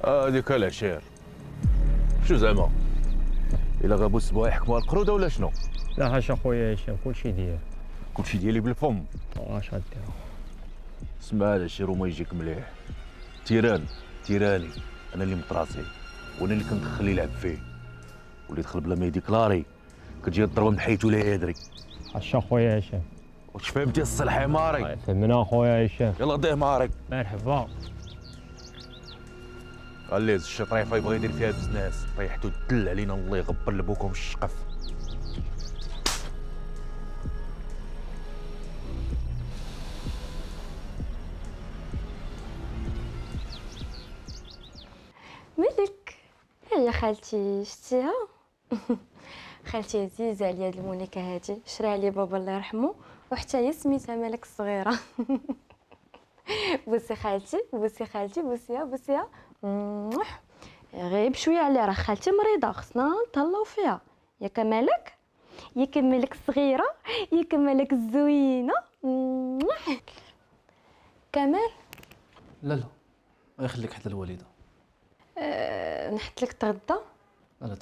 هذيك العشير. شو زعما؟ الا غابوا السبوع يحكموا القروده ولا شنو؟ لا حاشا خويا هشام، كلشي ديال. كلشي ديالي بالفم. اش غدير؟ اسمع العشير وما يجيك مليح. تيراني انا اللي مطراسي، وانا اللي كندخل يلعب فيه، واللي دخل بلا ما يديكلاري كتجي الضربه من حيث لا يدري. حاشا خويا هشام. واش فهمتي الصلح يا ماري؟ فهمنا خويا هشام. يلا ضيه ماري. مرحبا. غليز الشطريفه يبغي يدير فيها بزناس، طيحتو الدل علينا الله يغبر لبوكم الشقف. مالك؟ هي خالتي شتيها؟ خالتي عزيزه عليا هاد المونيكه هادي، شراها لي بابا الله يرحمه، وحتى هي سميتها مالك الصغيره. بوسي خالتي، بوسي خالتي، بوسيها بوسيها. غير بشويه عليها، راه خالتي مريضه، خصنا نتهلاو فيها. ياك مالك؟ ياك مالك الصغيره، ياك مالك الزوينه. كمال. لا لا، غير خليك حدا الوالده. نحط لك تغدى. لا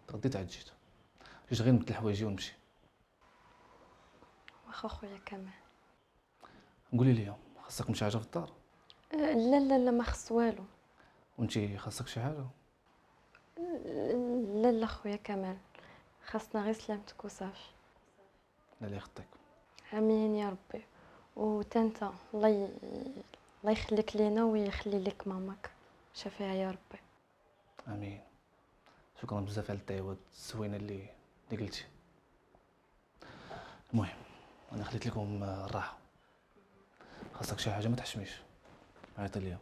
تغديت عاد جيت غير نبدل حوايجي ونمشي. واخا خويا كمال. قولي لي، خاصك شي حاجه في الدار؟ لا لا لا، ما خص والو. وانتي خاصك شي حاجه؟ لا لا خويا كمال، خاصنا غير سلامتك وصافي. لا لا يخطيك. امين يا ربي. وتنتا الله يخليك لينا ويخلي لك ماماك، شافيها يا ربي. امين. شكرا بزاف على الدعوات الزوينه اللي قلتي. المهم انا خليت لكم الراحه، خاصك شي حاجه ما تحشميش، عيط ليا.